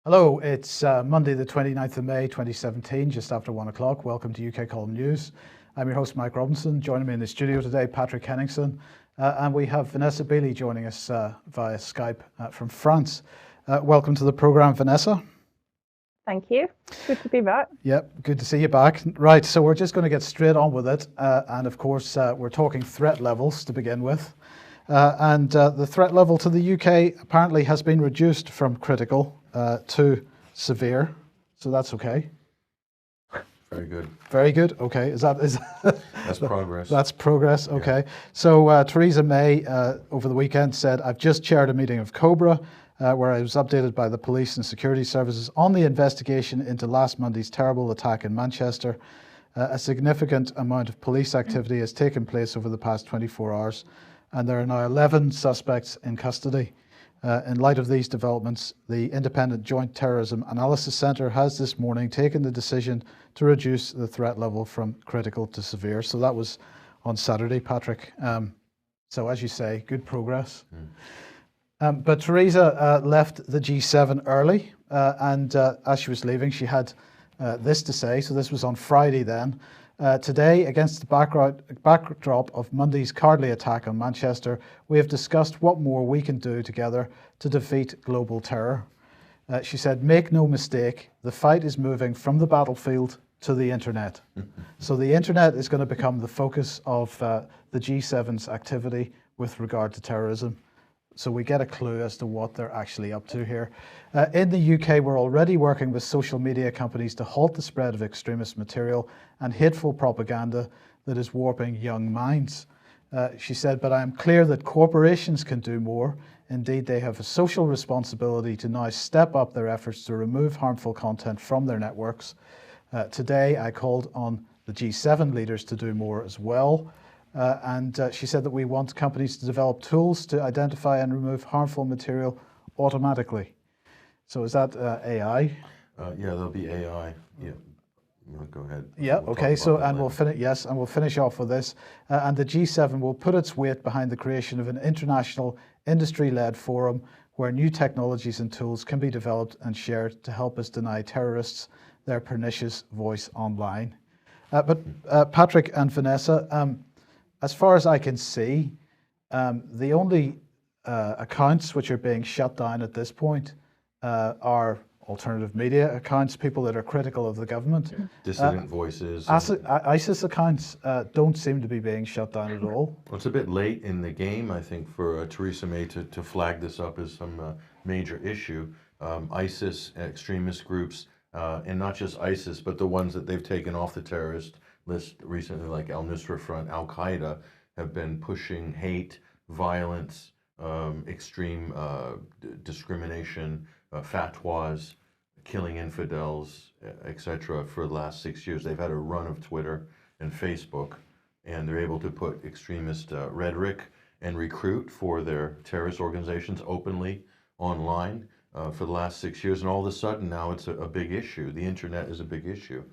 Hello, it's Monday the 29th of May 2017, just after 1 o'clock. Welcome to UK Column News. I'm your host Mike Robinson. Joining me in the studio today, Patrick Henningsen, and we have Vanessa Beeley joining us via Skype from France. Welcome to the programme, Vanessa. Thank you. Good to be back. Yep, good to see you back. Right, so we're just going to get straight on with it. And of course, we're talking threat levels to begin with. And the threat level to the UK apparently has been reduced from critical to severe, so that's okay. Very good. Very good. Okay, that's progress. That's progress. Okay. Yeah. So Theresa May over the weekend said, "I've just chaired a meeting of Cobra where I was updated by the police and security services on the investigation into last Monday's terrible attack in Manchester. A significant amount of police activity has taken place over the past 24 hours, and there are now 11 suspects in custody." In light of these developments, the Independent Joint Terrorism Analysis Centre has this morning taken the decision to reduce the threat level from critical to severe. So that was on Saturday, Patrick. So as you say, good progress. But Theresa left the G7 early, and as she was leaving, she had this to say. So this was on Friday then. Today, against the backdrop of Monday's cowardly attack on Manchester, we have discussed what more we can do together to defeat global terror. She said, "Make no mistake, the fight is moving from the battlefield to the internet." So the internet is going to become the focus of the G7's activity with regard to terrorism. So we get a clue as to what they're actually up to here. In the UK, we're already working with social media companies to halt the spread of extremist material and hateful propaganda that is warping young minds. She said, "But I am clear that corporations can do more. Indeed, they have a social responsibility to now step up their efforts to remove harmful content from their networks. Today, I called on the G7 leaders to do more as well." And she said that we want companies to develop tools to identify and remove harmful material automatically. So is that AI? Yeah, there'll be AI. Yeah, go ahead. Yeah. Okay. So and we'll finish. Yes, and we'll finish off with this. And the G7 will put its weight behind the creation of an international industry-led forum where new technologies and tools can be developed and shared to help us deny terrorists their pernicious voice online. But Patrick and Vanessa. As far as I can see, the only accounts which are being shut down at this point are alternative media accounts, people that are critical of the government. Dissident voices. ISIS accounts don't seem to be being shut down at all. Well, it's a bit late in the game, I think, for Theresa May to flag this up as some major issue. ISIS, extremist groups, and not just ISIS, but the ones that they've taken off the terrorist list recently, like Al-Nusra Front, Al-Qaeda, have been pushing hate, violence, extreme discrimination, fatwas, killing infidels, etc. for the last 6 years. They've had a run of Twitter and Facebook, and they're able to put extremist rhetoric and recruit for their terrorist organizations openly online for the last 6 years. And all of a sudden now it's a big issue. The internet is a big issue.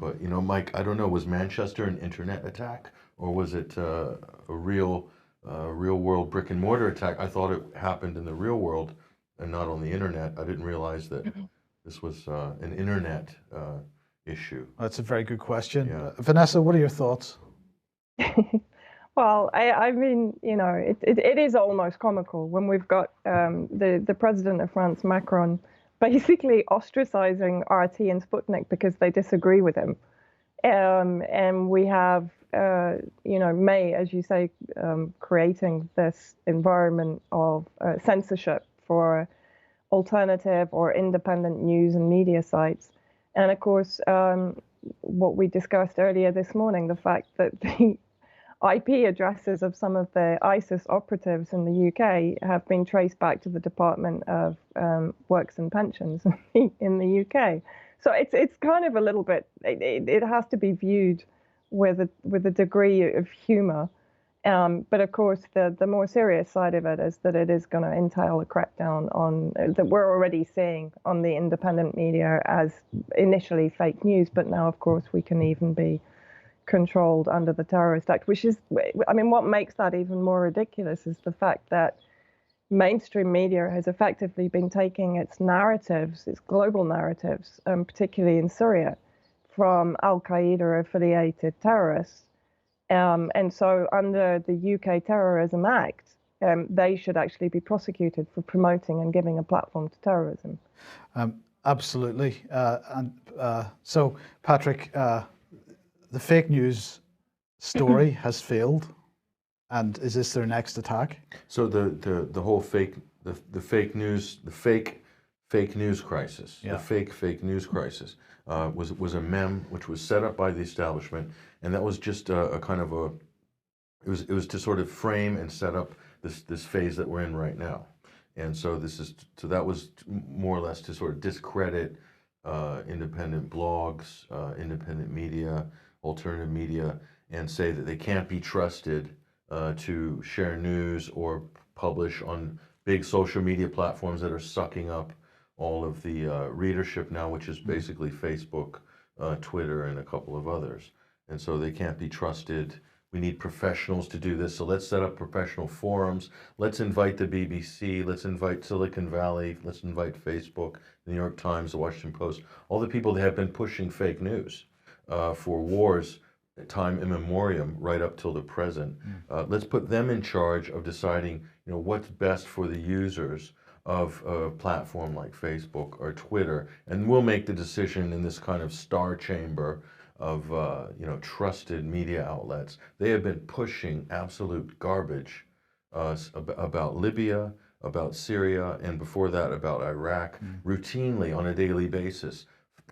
But, Mike, I don't know, was Manchester an internet attack, or was it a real world brick and mortar attack? I thought it happened in the real world and not on the internet. I didn't realize that this was an internet issue. That's a very good question. Yeah. Vanessa, what are your thoughts? Well, I mean, it is almost comical when we've got the president of France, Macron, basically ostracizing RT and Sputnik because they disagree with him. And we have, May, as you say, creating this environment of censorship for alternative or independent news and media sites. And of course, what we discussed earlier this morning, the fact that the IP addresses of some of the ISIS operatives in the UK have been traced back to the Department of Works and Pensions in the UK. So it's kind of a little bit, it has to be viewed with a degree of humour. But of course, the more serious side of it is that it is going to entail a crackdown on, that we're already seeing on the independent media as initially fake news, but now, of course, we can even be controlled under the Terrorist Act, which is, I mean, what makes that even more ridiculous is the fact that mainstream media has effectively been taking its narratives, its global narratives, particularly in Syria, from Al-Qaeda affiliated terrorists. And so under the UK Terrorism Act, they should actually be prosecuted for promoting and giving a platform to terrorism. Absolutely. So, Patrick, the fake news story has failed. And is this their next attack? So the whole fake news crisis, Yeah. the fake news crisis was a meme which was set up by the establishment, and that was just a kind of a it was to sort of frame and set up this phase that we're in right now, and so that was more or less to sort of discredit independent blogs, independent media, alternative media, and say that they can't be trusted to share news or publish on big social media platforms that are sucking up all of the readership now, which is basically Facebook, Twitter, and a couple of others. And so they can't be trusted. We need professionals to do this. So let's set up professional forums. Let's invite the BBC. Let's invite Silicon Valley. Let's invite Facebook, the New York Times, the Washington Post, all the people that have been pushing fake news for wars time immemorial, right up till the present. Let's put them in charge of deciding, what's best for the users of a platform like Facebook or Twitter, and we'll make the decision in this kind of star chamber of trusted media outlets. They have been pushing absolute garbage about Libya, about Syria, and before that about Iraq, routinely on a daily basis,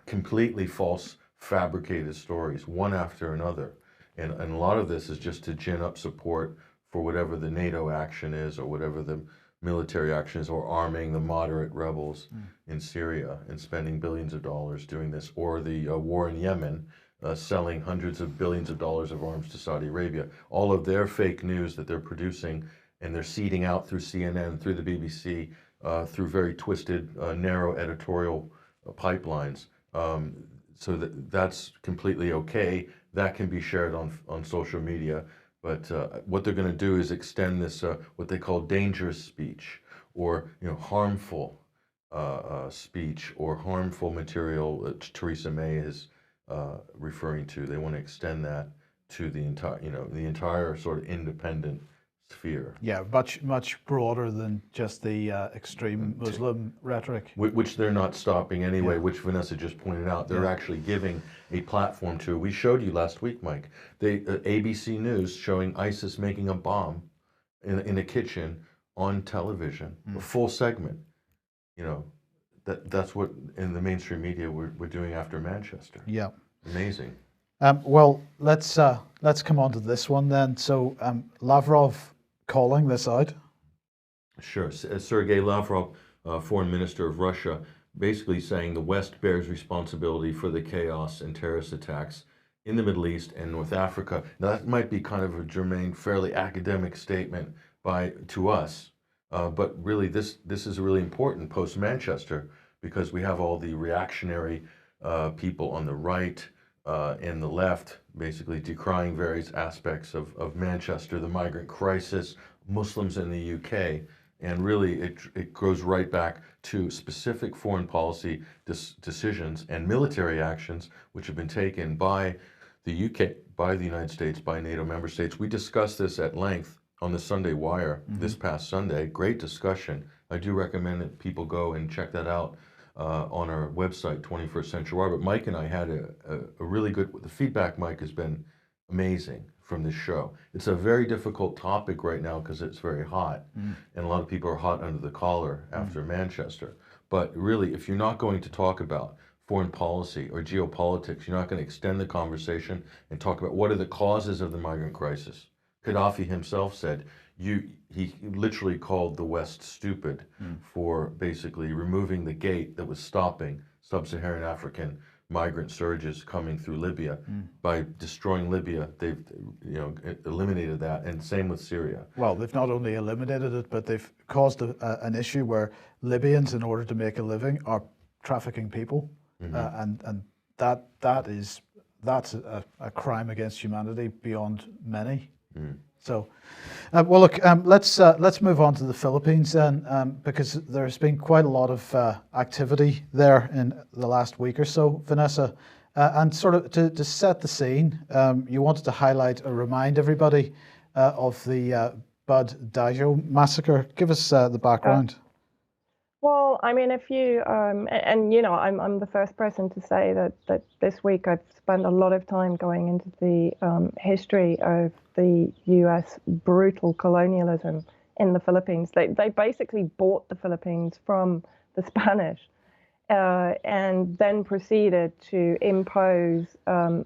completely false, fabricated stories, one after another. And a lot of this is just to gin up support for whatever the NATO action is or whatever the military action is, or arming the moderate rebels in Syria and spending billions of dollars doing this, or the war in Yemen, selling hundreds of billions of dollars of arms to Saudi Arabia. All of their fake news that they're producing and they're seeding out through CNN, through the BBC, through very twisted, narrow editorial pipelines. So that's completely okay. That can be shared on social media. But what they're going to do is extend this, what they call dangerous speech, or harmful speech, or harmful material that Theresa May is referring to. They want to extend that to the entire sort of independent sphere. Yeah, much broader than just the extreme Muslim rhetoric. Which they're not stopping anyway, Yeah. which Vanessa just pointed out. They're actually giving a platform to. We showed you last week, Mike, ABC News showing ISIS making a bomb in a kitchen on television, a full segment. That's what in the mainstream media we're doing after Manchester. Yeah. Amazing. Well, let's come on to this one then. So Lavrov calling this out. Sure. Sergei Lavrov, foreign minister of Russia, basically saying the West bears responsibility for the chaos and terrorist attacks in the Middle East and North Africa. Now, that might be kind of a germane, fairly academic statement to us, but really this is really important post-Manchester, because we have all the reactionary people on the right and the left basically decrying various aspects of Manchester, the migrant crisis, Muslims in the UK, and really it goes right back to specific foreign policy decisions and military actions which have been taken by the UK, by the United States, by NATO member states. We discussed this at length on the Sunday Wire this past Sunday. Great discussion. I do recommend that people go and check that out on our website, 21st Century Wire. But Mike and I had a really good, the feedback, Mike, has been amazing from this show. It's a very difficult topic right now because it's very hot, and a lot of people are hot under the collar after Manchester. But really, if you're not going to talk about foreign policy or geopolitics, you're not going to extend the conversation and talk about what are the causes of the migrant crisis. Gaddafi himself said, he literally called the West stupid for basically removing the gate that was stopping sub-Saharan African migrant surges coming through Libya. By destroying Libya, they've eliminated that, and same with Syria. Well, they've not only eliminated it, but they've caused an issue where Libyans, in order to make a living, are trafficking people, and that's a crime against humanity beyond many. So, well, look, let's move on to the Philippines then, because there's been quite a lot of activity there in the last week or so, Vanessa. And sort of to set the scene, you wanted to highlight or remind everybody of the Bud Dajo massacre. Give us the background. Well, I mean, if you and you know, I'm the first person to say that this week I've spent a lot of time going into the history of the U.S. brutal colonialism in the Philippines. They basically bought the Philippines from the Spanish, and then proceeded to impose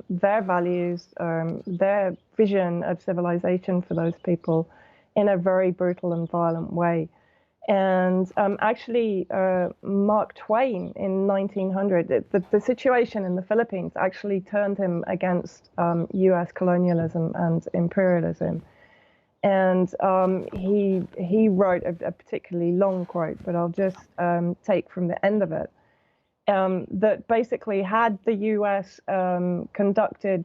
their values, their vision of civilization for those people in a very brutal and violent way. And actually, Mark Twain in 1900, the situation in the Philippines actually turned him against U.S. colonialism and imperialism. And he wrote a particularly long quote, but I'll just take from the end of it, that basically had the U.S. Conducted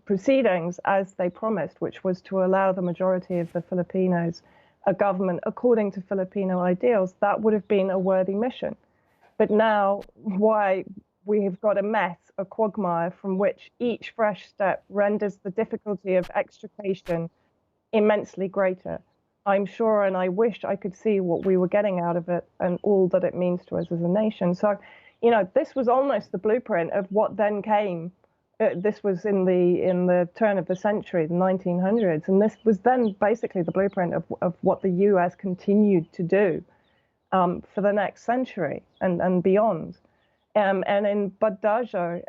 proceedings as they promised, which was to allow the majority of the Filipinos a government according to Filipino ideals, that would have been a worthy mission. But now, why we have got a mess, a quagmire from which each fresh step renders the difficulty of extrication immensely greater. I'm sure, and I wish I could see what we were getting out of it and all that it means to us as a nation. So, you know, this was almost the blueprint of what then came. This was in the turn of the century, the 1900s, and this was then basically the blueprint of what the U.S. continued to do for the next century and beyond. And in Bud Dajo,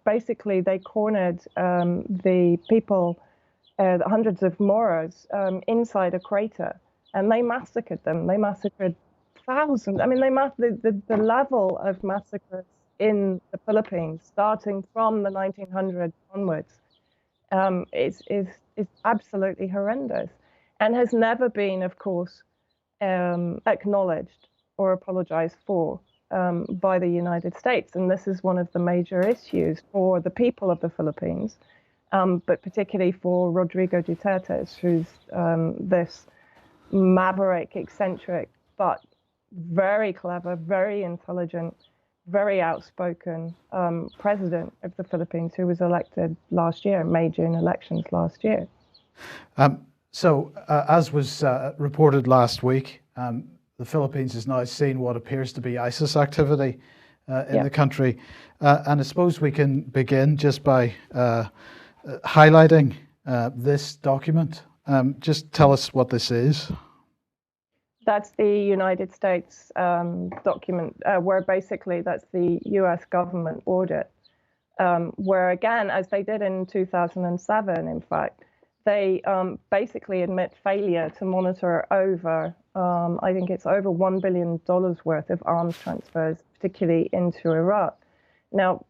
basically they cornered the people, the hundreds of Moros, inside a crater, and they massacred them. They massacred thousands. I mean, the level of massacres in the Philippines, starting from the 1900s onwards, is absolutely horrendous, and has never been, of course, acknowledged or apologized for by the United States. And this is one of the major issues for the people of the Philippines, but particularly for Rodrigo Duterte, who's this maverick, eccentric, but very clever, very intelligent, very outspoken president of the Philippines, who was elected last year, May-June elections last year. So, as was reported last week, the Philippines has now seen what appears to be ISIS activity in the country. And I suppose we can begin just by highlighting this document. Just tell us what this is. That's the United States document, where basically that's the US government audit, where again, as they did in 2007, in fact, they basically admit failure to monitor over, I think it's over $1 billion worth of arms transfers, particularly into Iraq. Now,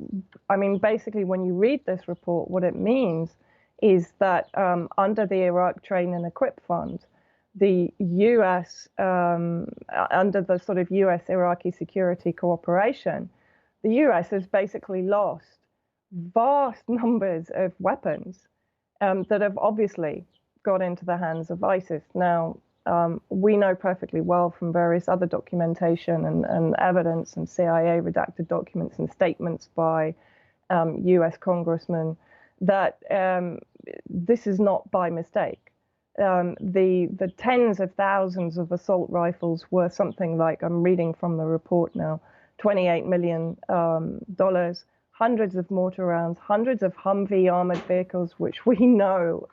I mean, basically, when you read this report, what it means is that under the Iraq Train and Equip Fund, the US, under the sort of US-Iraqi security cooperation, the US has basically lost vast numbers of weapons that have obviously got into the hands of ISIS. Now, we know perfectly well from various other documentation and evidence and CIA redacted documents and statements by US congressmen that this is not by mistake. The tens of thousands of assault rifles were something like, I'm reading from the report now, $28 million, hundreds of mortar rounds, hundreds of Humvee armored vehicles, which we know,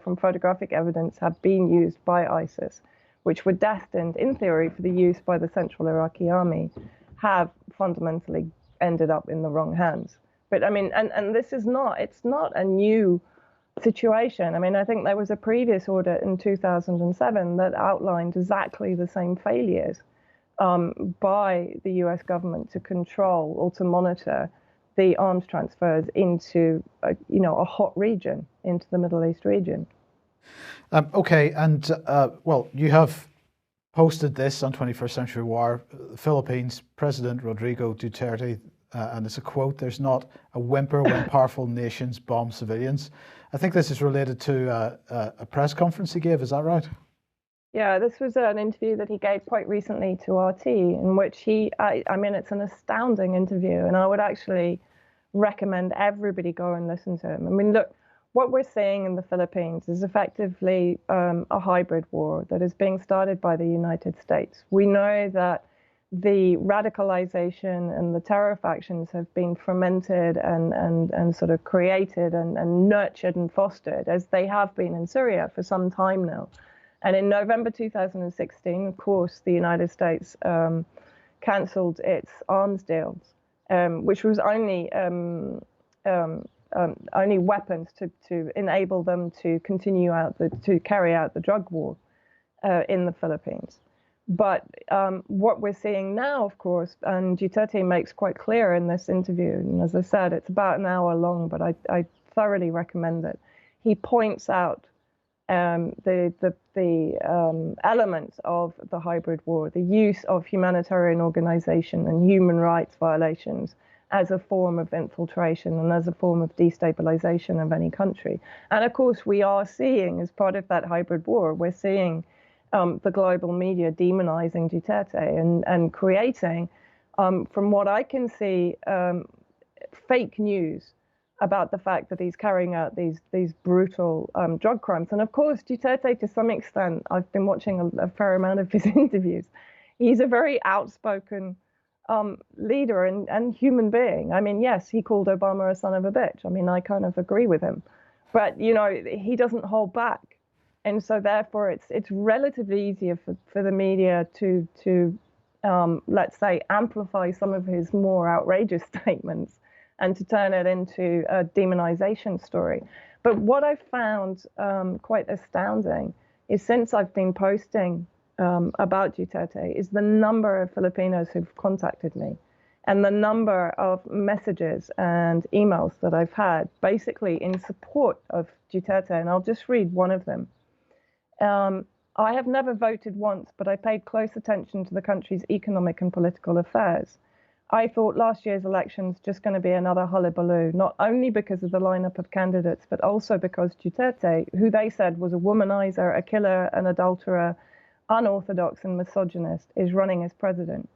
from photographic evidence have been used by ISIS, which were destined, in theory, for the use by the Central Iraqi Army, have fundamentally ended up in the wrong hands. But I mean, and this is it's not a new situation. I mean, I think there was a previous audit in 2007 that outlined exactly the same failures by the US government to control or to monitor the arms transfers into a hot region, into the Middle East region. Okay, and well, you have posted this on 21st Century War. The Philippines President Rodrigo Duterte and it's a quote, "There's not a whimper when powerful nations bomb civilians." I think this is related to a press conference he gave, is that right? Yeah, this was an interview that he gave quite recently to RT, in which I mean, it's an astounding interview, and I would actually recommend everybody go and listen to him. I mean, look, what we're seeing in the Philippines is effectively a hybrid war that is being started by the United States. We know that the radicalization and the terror factions have been fermented and sort of created and nurtured and fostered, as they have been in Syria for some time now. And in November 2016, of course, the United States cancelled its arms deals, which was only weapons to enable them to to carry out the drug war in the Philippines. But what we're seeing now, of course, and Duterte makes quite clear in this interview, and as I said, it's about an hour long, but I thoroughly recommend it. He points out the elements of the hybrid war, the use of humanitarian organization and human rights violations as a form of infiltration and as a form of destabilization of any country. And of course, we are seeing, as part of that hybrid war, we're seeing the global media demonizing Duterte and creating, from what I can see, fake news about the fact that he's carrying out these brutal drug crimes. And of course, Duterte, to some extent, I've been watching a fair amount of his interviews. He's a very outspoken leader and human being. I mean, yes, he called Obama a son of a bitch. I mean, I kind of agree with him. But, you know, he doesn't hold back. And so therefore, it's relatively easier for the media to let's say, amplify some of his more outrageous statements and to turn it into a demonization story. But what I've found quite astounding is, since I've been posting about Duterte, is the number of Filipinos who've contacted me and the number of messages and emails that I've had basically in support of Duterte. And I'll just read one of them. I have never voted once, but I paid close attention to the country's economic and political affairs. I thought last year's election's just going to be another hullabaloo, not only because of the lineup of candidates, but also because Duterte, who they said was a womanizer, a killer, an adulterer, unorthodox and misogynist, is running as president.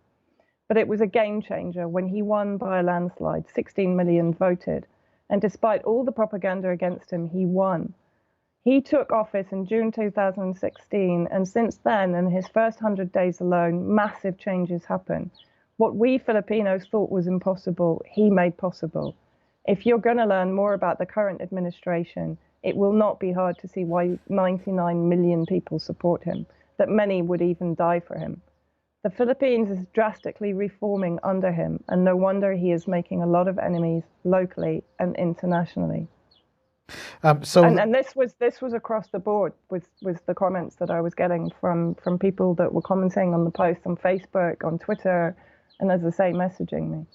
But it was a game changer when he won by a landslide. 16 million voted. And despite all the propaganda against him, he won. He took office in June 2016, and since then, in his first 100 days alone, massive changes happened. What we Filipinos thought was impossible, he made possible. If you're going to learn more about the current administration, it will not be hard to see why 99 million people support him, that many would even die for him. The Philippines is drastically reforming under him, and no wonder he is making a lot of enemies locally and internationally. And this was across the board with the comments that I was getting from people that were commenting on the post on Facebook, on Twitter, and, as I say, messaging me.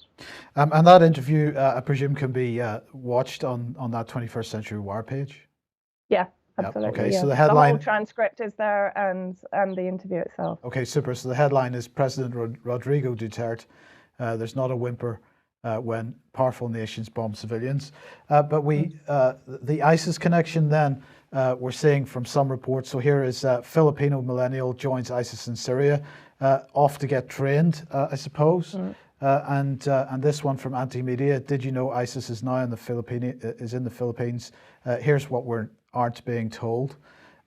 And that interview, I presume, can be watched on that 21st Century Wire page? Yeah, absolutely. Okay, yeah. so the headline... The whole transcript is there, and the interview itself. Okay, super. So the headline is President Rodrigo Duterte, there's not a whimper when powerful nations bomb civilians. But the ISIS connection then, we're seeing from some reports. So here is Filipino millennial joins ISIS in Syria, off to get trained, I suppose. And this one from Anti-Media: did you know ISIS is now in the Philippines? Here's what we aren't being told.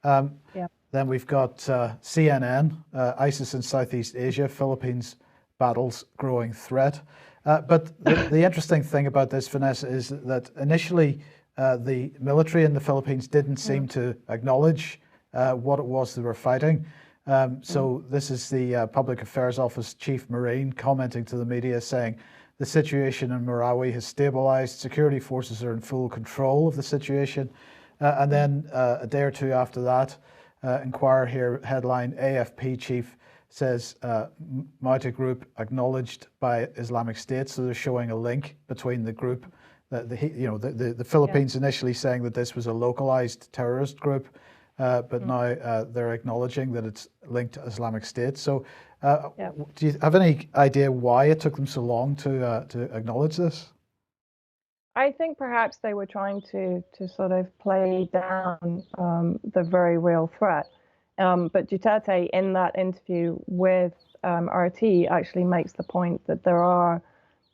Then we've got CNN, ISIS in Southeast Asia, Philippines battles growing threat. But the interesting thing about this, Vanessa, is that initially the military in the Philippines didn't seem to acknowledge what it was they were fighting. So this is the Public Affairs Office Chief Marine commenting to the media, saying the situation in Marawi has stabilized, security forces are in full control of the situation. And then a day or two after that, Inquirer here headline, AFP chief says Mauta group acknowledged by Islamic State. So they're showing a link between the group, the Philippines initially saying that this was a localized terrorist group, but now they're acknowledging that it's linked to Islamic State. So Yeah. Do you have any idea why it took them so long to acknowledge this? I think perhaps they were trying to sort of play down the very real threat. But Duterte, in that interview with RT, actually makes the point that there are,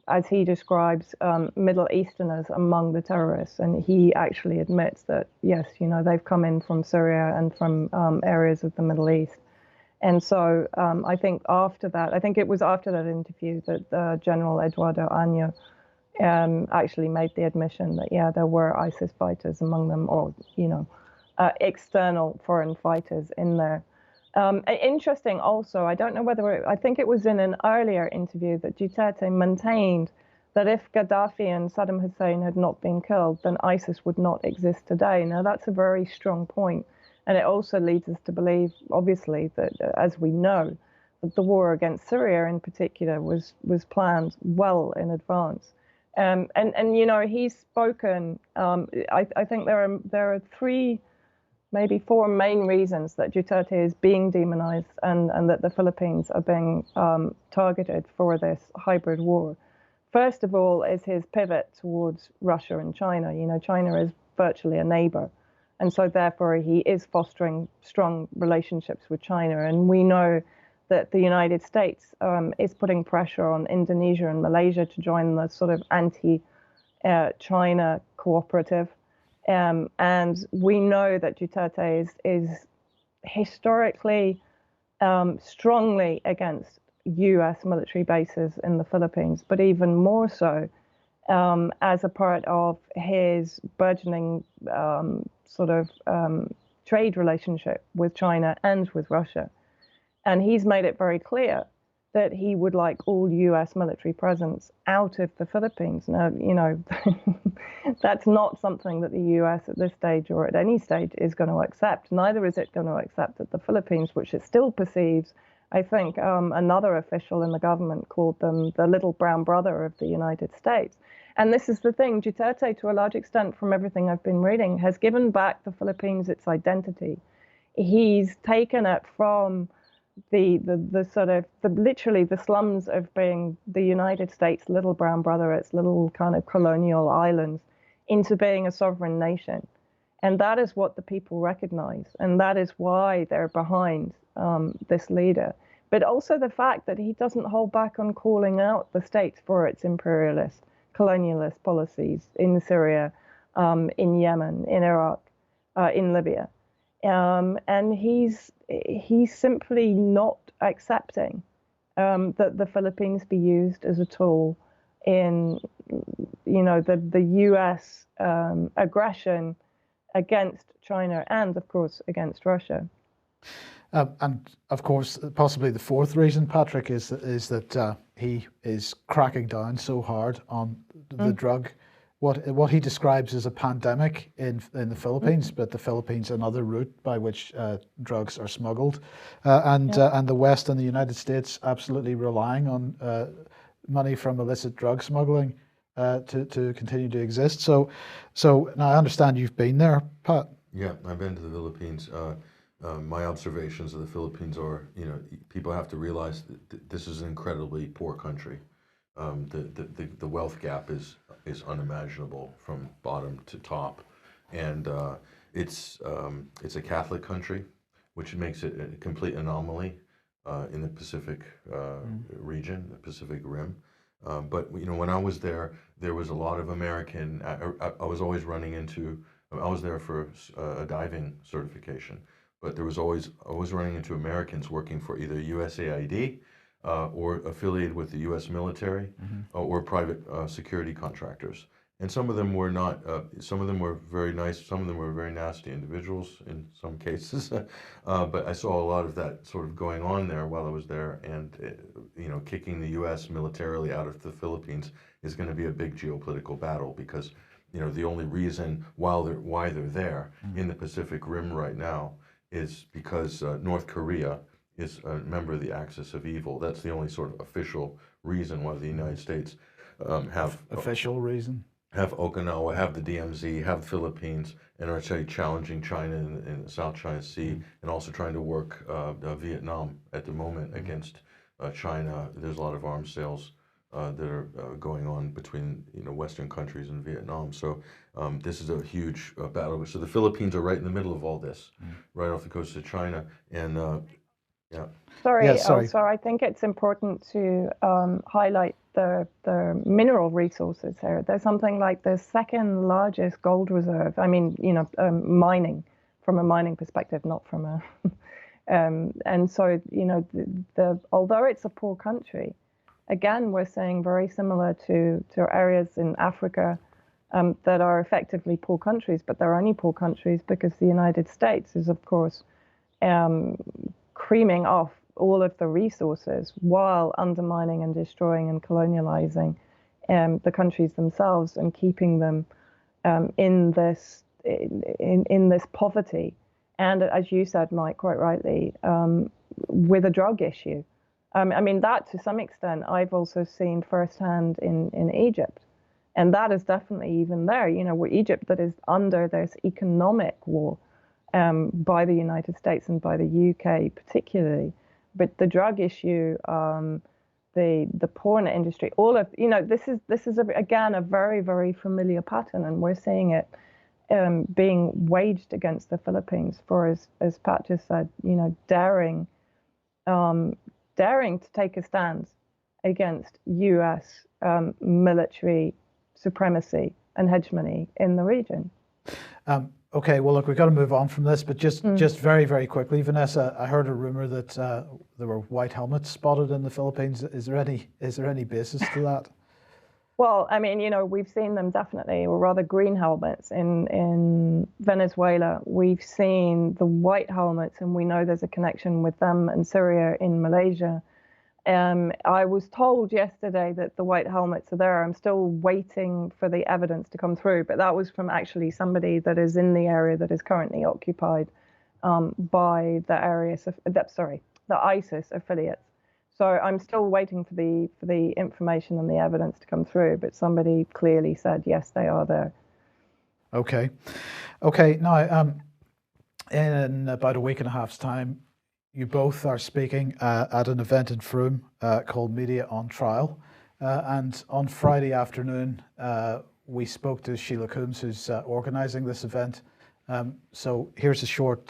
as he describes, Middle Easterners among the terrorists. And he actually admits that, yes, you know, they've come in from Syria and from areas of the Middle East. And so I think after that, I think it was after that interview that General Eduardo Año actually made the admission that, yeah, there were ISIS fighters among them, or, you know, external foreign fighters in there. Interesting also, I don't know whether, I think it was in an earlier interview that Duterte maintained that if Gaddafi and Saddam Hussein had not been killed, then ISIS would not exist today. Now, that's a very strong point. And it also leads us to believe, obviously, that as we know, that the war against Syria in particular was planned well in advance. And you know, he's spoken, I think there are three, maybe four main reasons that Duterte is being demonized and that the Philippines are being targeted for this hybrid war. First of all is his pivot towards Russia and China. You know, China is virtually a neighbor. And so therefore he is fostering strong relationships with China. And we know that the United States is putting pressure on Indonesia and Malaysia to join the sort of anti-China cooperative. And we know that Duterte is historically strongly against US military bases in the Philippines, but even more so as a part of his burgeoning trade relationship with China and with Russia. And he's made it very clear that he would like all US military presence out of the Philippines. Now, you know, that's not something that the US at this stage or at any stage is going to accept. Neither is it going to accept that the Philippines, which it still perceives, I think another official in the government called them the little brown brother of the United States. And this is the thing, Duterte, to a large extent, from everything I've been reading, has given back the Philippines its identity. He's taken it from the sort of literally the slums of being the United States little brown brother, its little kind of colonial islands, into being a sovereign nation. And that is what the people recognize. And that is why they're behind this leader. But also the fact that he doesn't hold back on calling out the states for its imperialist, colonialist policies in Syria, in Yemen, in Iraq, in Libya. And he's simply not accepting that the Philippines be used as a tool in, you know, the U.S. Aggression against China and, of course, against Russia. And of course, possibly the fourth reason, Patrick, is that he is cracking down so hard on the drug, what he describes as a pandemic in the Philippines, but the Philippines another route by which drugs are smuggled, and the West and the United States absolutely relying on money from illicit drug smuggling to continue to exist. So now I understand you've been there, Pat. Yeah, I've been to the Philippines. My observations of the Philippines are, you know, people have to realize that this is an incredibly poor country. The wealth gap is unimaginable from bottom to top, and it's a Catholic country, which makes it a complete anomaly in the Pacific region, the Pacific Rim. But you know, when I was there was a lot of American. I was always running into. I was there for a diving certification. But there was always running into Americans working for either USAID or affiliated with the U.S. military or private security contractors. And some of them were not. Some of them were very nice. Some of them were very nasty individuals in some cases. But I saw a lot of that sort of going on there while I was there. And you know, kicking the U.S. militarily out of the Philippines is going to be a big geopolitical battle because you know the only reason why they're there in the Pacific Rim right now is because North Korea is a member of the Axis of Evil. That's the only sort of official reason why the United States have Okinawa, have the DMZ, have the Philippines, and are actually challenging China in the South China Sea, and also trying to work Vietnam at the moment against China. There's a lot of arms sales that are going on between Western countries and Vietnam. So this is a huge battle. So the Philippines are right in the middle of all this, right off the coast of China, and yeah. Sorry, sorry. also, I think it's important to highlight the mineral resources here. There's something like the second largest gold reserve. I mean, mining, from a mining perspective, not from a. And so, although it's a poor country, again, we're saying very similar to areas in Africa that are effectively poor countries, but they're only poor countries because the United States is, of course, creaming off all of the resources while undermining and destroying and colonializing the countries themselves and keeping them in this poverty. And as you said, Mike, quite rightly, with a drug issue. I mean, that to some extent, I've also seen firsthand in Egypt. And that is definitely even there, where Egypt that is under this economic war by the United States and by the UK particularly. But the drug issue, the porn industry, all of, this is again, a very, very familiar pattern. And we're seeing it being waged against the Philippines for, as Pat just said, daring to take a stand against US military supremacy and hegemony in the region. Okay, well, look, we've got to move on from this, but just very, very quickly, Vanessa, I heard a rumor that there were white helmets spotted in the Philippines. Is there any basis to that? Well, I mean, we've seen them definitely, or rather green helmets in Venezuela. We've seen the white helmets, and we know there's a connection with them and Syria in Malaysia. I was told yesterday that the white helmets are there. I'm still waiting for the evidence to come through, but that was from actually somebody that is in the area that is currently occupied by the ISIS affiliates. So I'm still waiting for the information and the evidence to come through, but somebody clearly said, yes, they are there. Okay. Now, in about a week and a half's time, you both are speaking at an event in Frome called Media on Trial. And on Friday afternoon, we spoke to Sheila Coombs, who's organising this event. So here's a short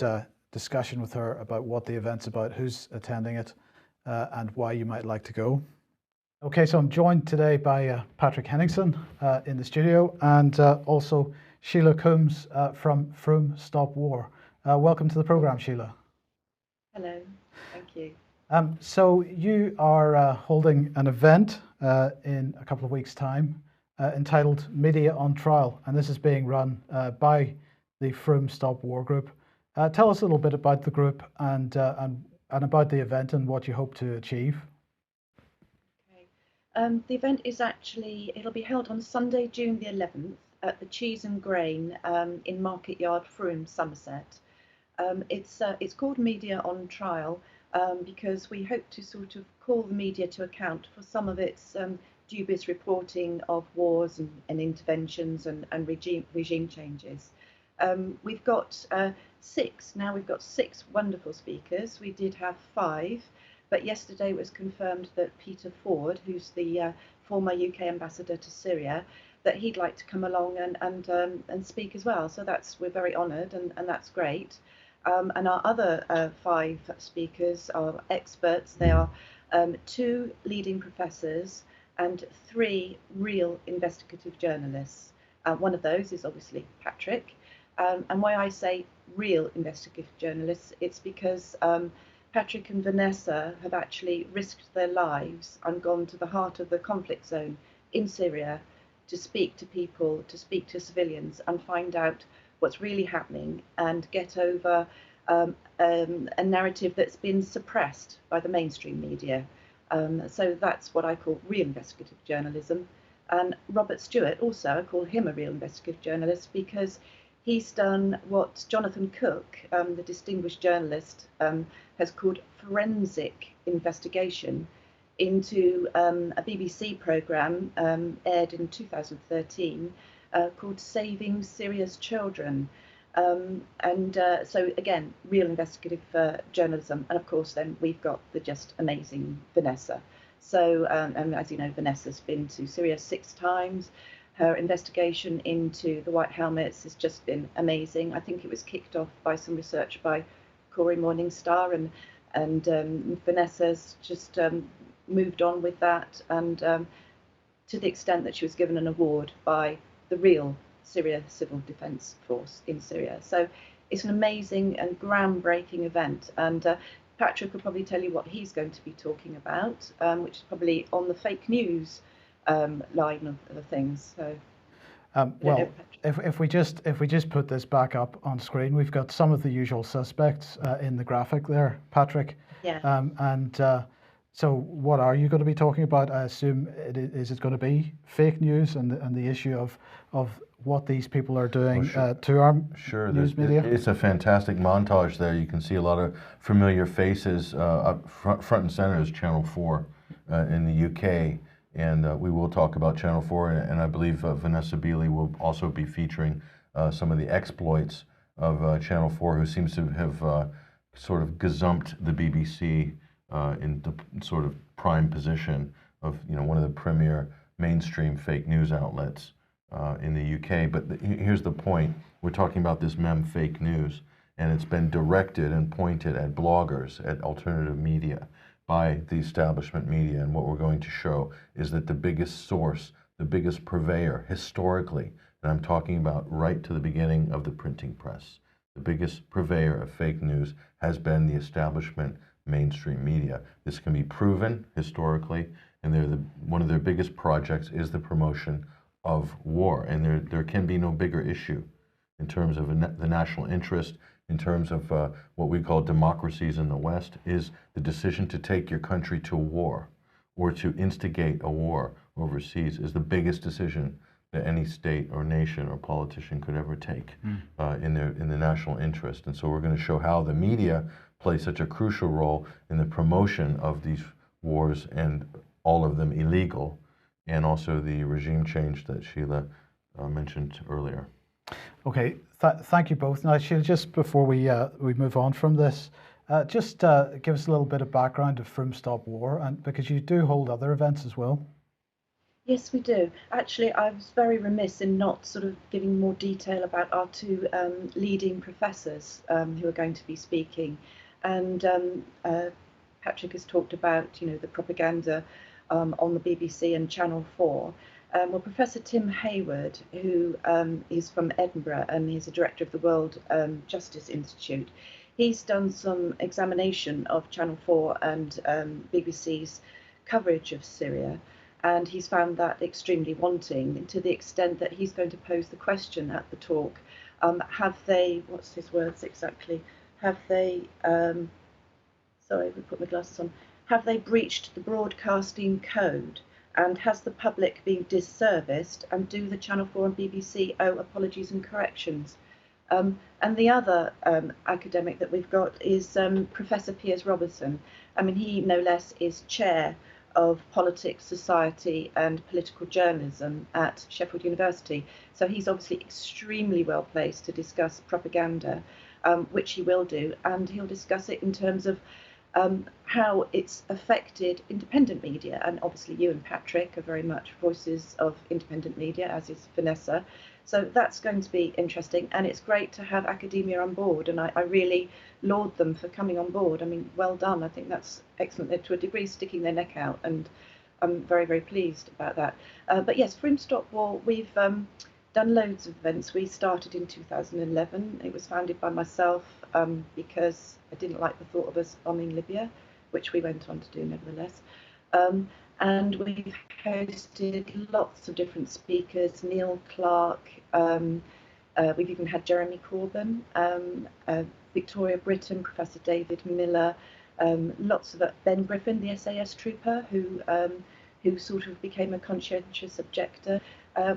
discussion with her about what the event's about, who's attending it, and why you might like to go. Okay, so I'm joined today by Patrick Henningsen in the studio, and also Sheila Coombs from Frome Stop War. Welcome to the programme, Sheila. Hello, thank you. So you are holding an event in a couple of weeks' time entitled Media on Trial, and this is being run by the Frome Stop War group. Tell us a little bit about the group and about the event and what you hope to achieve. Okay. The event is it'll be held on Sunday, June the 11th at the Cheese and Grain in Market Yard, Frome, Somerset. It's called Media on Trial because we hope to sort of call the media to account for some of its dubious reporting of wars and interventions and regime changes. We've got six wonderful speakers. We did have 5, but yesterday it was confirmed that Peter Ford, who's the former UK ambassador to Syria, that he'd like to come along and speak as well. So we're very honoured, and that's great. And our other 5 speakers are experts. They are 2 leading professors and 3 real investigative journalists. One of those is obviously Patrick. And why I say real investigative journalists, it's because Patrick and Vanessa have actually risked their lives and gone to the heart of the conflict zone in Syria to speak to people, to speak to civilians and find out what's really happening and get over a narrative that's been suppressed by the mainstream media. So that's what I call real investigative journalism. And Robert Stewart also, I call him a real investigative journalist because he's done what Jonathan Cook, the distinguished journalist, has called forensic investigation into a BBC programme aired in 2013 called Saving Syria's Children. So again, real investigative journalism, and of course then we've got the just amazing Vanessa. So, and as you know, Vanessa's been to Syria 6 times. Her investigation into the White Helmets has just been amazing. I think it was kicked off by some research by Corey Morningstar, and Vanessa's just moved on with that, and to the extent that she was given an award by the real Syria Civil Defence Force in Syria. So it's an amazing and groundbreaking event, and Patrick will probably tell you what he's going to be talking about, which is probably on the fake news line of things. So, well, if we just put this back up on screen, we've got some of the usual suspects in the graphic there, Patrick. Yeah. So what are you going to be talking about? I assume is it going to be fake news and the issue of what these people are doing to our news media? It's a fantastic montage there. You can see a lot of familiar faces. Up front and center is Channel 4 in the UK, and we will talk about Channel 4, and I believe Vanessa Beeley will also be featuring some of the exploits of Channel 4, who seems to have sort of gazumped the BBC in the sort of prime position of one of the premier mainstream fake news outlets in the UK. But here's the point: we're talking about this meme fake news, and it's been directed and pointed at bloggers, at alternative media, by the establishment media. And what we're going to show is that the biggest source, the biggest purveyor historically, and I'm talking about right to the beginning of the printing press, the biggest purveyor of fake news has been the establishment mainstream media. This can be proven historically, and one of their biggest projects is the promotion of war, and there can be no bigger issue in terms of the national interest, in terms of what we call democracies in the West, is the decision to take your country to war or to instigate a war overseas is the biggest decision that any state or nation or politician could ever take in the national interest. And so we're going to show how the media play such a crucial role in the promotion of these wars, and all of them illegal, and also the regime change that Sheila mentioned earlier. Okay, thank you both. Now, Sheila, just before we move on from this, just give us a little bit of background of Froome Stop War, and because you do hold other events as well. Yes, we do. Actually, I was very remiss in not sort of giving more detail about our 2 leading professors who are going to be speaking. And Patrick has talked about, the propaganda on the BBC and Channel 4. Well, Professor Tim Hayward, who is from Edinburgh and he's a director of the World Justice Institute, he's done some examination of Channel 4 and BBC's coverage of Syria, and he's found that extremely wanting, to the extent that he's going to pose the question at the talk, have they, what's his words exactly, have they, sorry, we put my glasses on, have they breached the broadcasting code? And has the public been disserviced? And do the Channel 4 and BBC owe apologies and corrections? And the other academic that we've got is Professor Piers Robertson. I mean, he no less is chair of politics, society and political journalism at Sheffield University. So he's obviously extremely well placed to discuss propaganda, which he will do, and he'll discuss it in terms of how it's affected independent media. And obviously you and Patrick are very much voices of independent media, as is Vanessa. So that's going to be interesting, and it's great to have academia on board, and I really laud them for coming on board. I mean, well done. I think that's excellent. They're to a degree sticking their neck out, and I'm very, very pleased about that. But yes, Froome Stop War, we've done loads of events. We started in 2011. It was founded by myself because I didn't like the thought of us bombing Libya, which we went on to do nevertheless. And we've hosted lots of different speakers, Neil Clark, we've even had Jeremy Corbyn, Victoria Britton, Professor David Miller, lots of Ben Griffin, the SAS trooper, who sort of became a conscientious objector.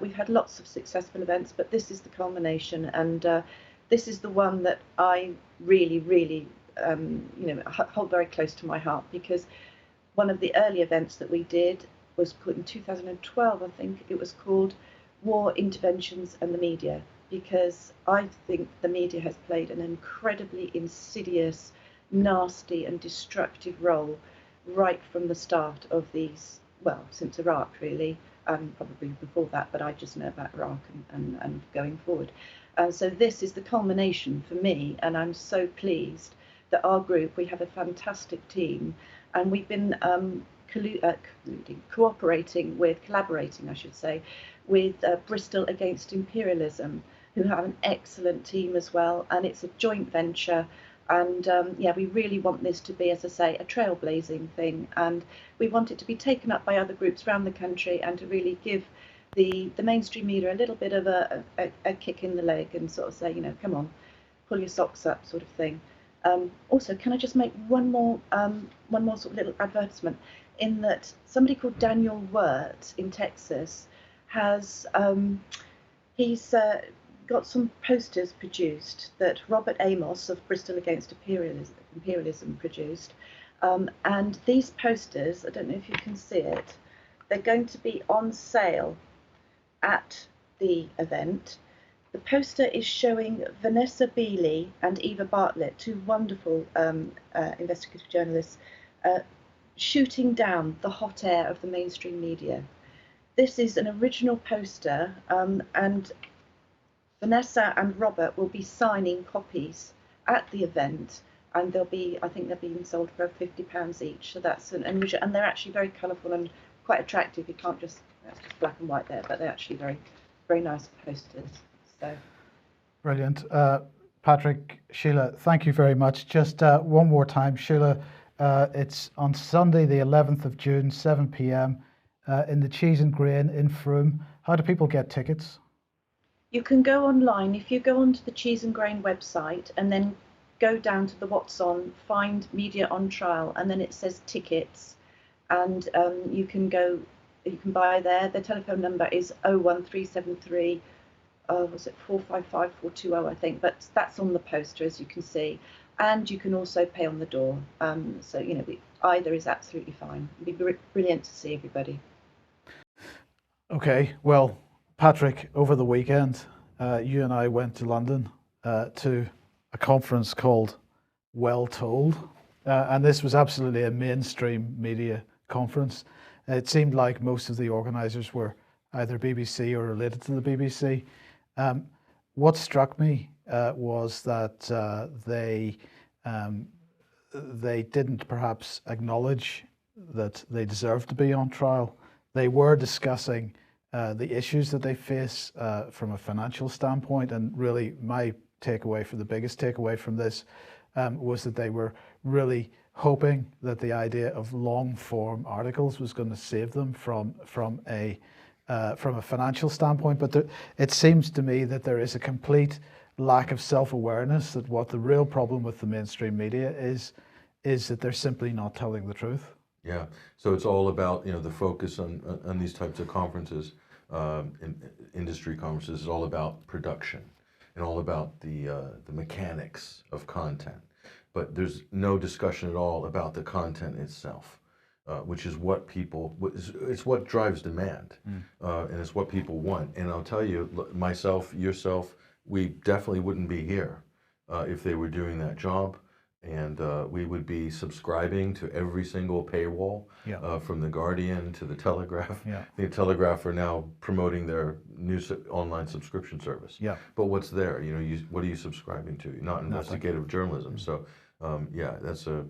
We've had lots of successful events, but this is the culmination, and this is the one that I really, really hold very close to my heart, because one of the early events that we did was put in 2012, I think. It was called War, Interventions and the Media, because I think the media has played an incredibly insidious, nasty, and destructive role right from the start of these, well, since Iraq really, probably before that, but I just know about Iraq and going forward. So this is the culmination for me, and I'm so pleased that our group, we have a fantastic team, and we've been collaborating, I should say, with Bristol Against Imperialism, who have an excellent team as well, and it's a joint venture. And yeah, we really want this to be, as I say, a trailblazing thing, and we want it to be taken up by other groups around the country and to really give the mainstream media a little bit of a kick in the leg and sort of say, you know, come on, pull your socks up, sort of thing. Also, can I just make one more sort of little advertisement, in that somebody called Daniel Wirt in Texas has he's got some posters produced that Robert Amos of Bristol Against Imperialism produced, and these posters, I don't know if you can see it, they're going to be on sale at the event. The poster is showing Vanessa Beeley and Eva Bartlett, two wonderful investigative journalists, shooting down the hot air of the mainstream media. This is an original poster, and Vanessa and Robert will be signing copies at the event, and I think they're being sold for £50 each. So that's an unusual, and they're actually very colourful and quite attractive. You can't just, that's just black and white there, but they're actually very, very nice posters. So Brilliant. Patrick, Sheila, thank you very much. Just one more time, Sheila, it's on Sunday, the 11th of June, 7 p.m. In the Cheese and Grain in Frome. How do people get tickets? you can go online. If you go onto the Cheese and Grain website and then go down to the What's On, find Media on Trial, and then it says tickets, and you can buy there. The telephone number is 01373 was it 455 420, I think, but that's on the poster, as you can see. And you can also pay on the door. So, you know, either is absolutely fine. It'd be brilliant to see everybody. Okay, well, Patrick, over the weekend, you and I went to London to a conference called Well Told. And this was absolutely a mainstream media conference. It seemed like most of the organisers were either BBC or related to the BBC. What struck me was that they didn't perhaps acknowledge that they deserved to be on trial. They were discussing the issues that they face from a financial standpoint, and really my takeaway, the biggest takeaway from this was that they were really hoping that the idea of long form articles was going to save them from a financial standpoint. But it seems to me that there is a complete lack of self-awareness that what the real problem with the mainstream media is that they're simply not telling the truth. Yeah, so it's all about, you know, the focus on these types of conferences, industry conferences, is all about production and all about the mechanics of content. But there's no discussion at all about the content itself, which is what it's what drives demand, and it's what people want. And I'll tell you, myself, yourself, we definitely wouldn't be here if they were doing that job. And we would be subscribing to every single paywall, from the Guardian to the Telegraph. Yeah. The Telegraph are now promoting their new online subscription service. Yeah. But what's there? You know, what are you subscribing to? Not investigative journalism. So, yeah, that's a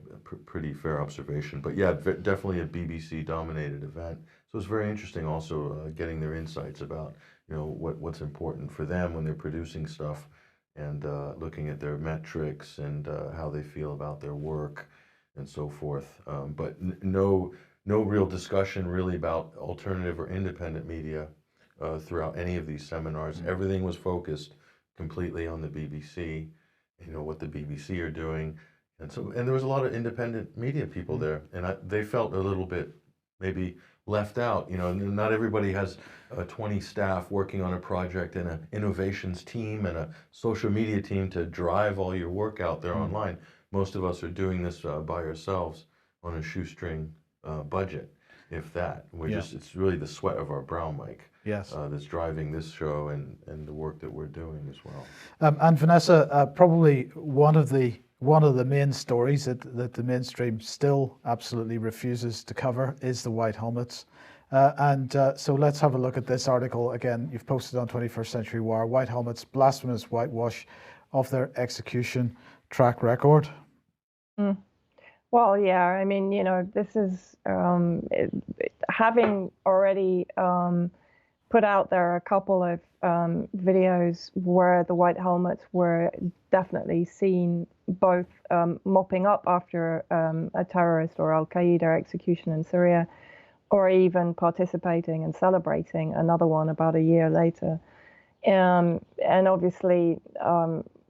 pretty fair observation. But yeah, definitely a BBC-dominated event. So it's very interesting also getting their insights about, you know, what's important for them when they're producing stuff, and looking at their metrics and how they feel about their work and so forth. But no real discussion really about alternative or independent media throughout any of these seminars. Mm-hmm. Everything was focused completely on the BBC, you know, what the BBC are doing. And there was a lot of independent media people there, and they felt a little bit maybe left out. You know, not everybody has 20 staff working on a project and an innovations team and a social media team to drive all your work out there online. Most of us are doing this by ourselves on a shoestring budget, if that. It's really the sweat of our brow, Mike. Yes. that's driving this show and the work that we're doing as well. And Vanessa, probably one of the main stories that the mainstream still absolutely refuses to cover is the white helmets. So let's have a look at this article again. You've posted on 21st Century Wire: White Helmets, blasphemous whitewash of their execution track record. Well, yeah, I mean, this is having already put out there a couple of videos where the white helmets were definitely seen both mopping up after a terrorist or Al-Qaeda execution in Syria, or even participating and celebrating another one about a year later. And obviously,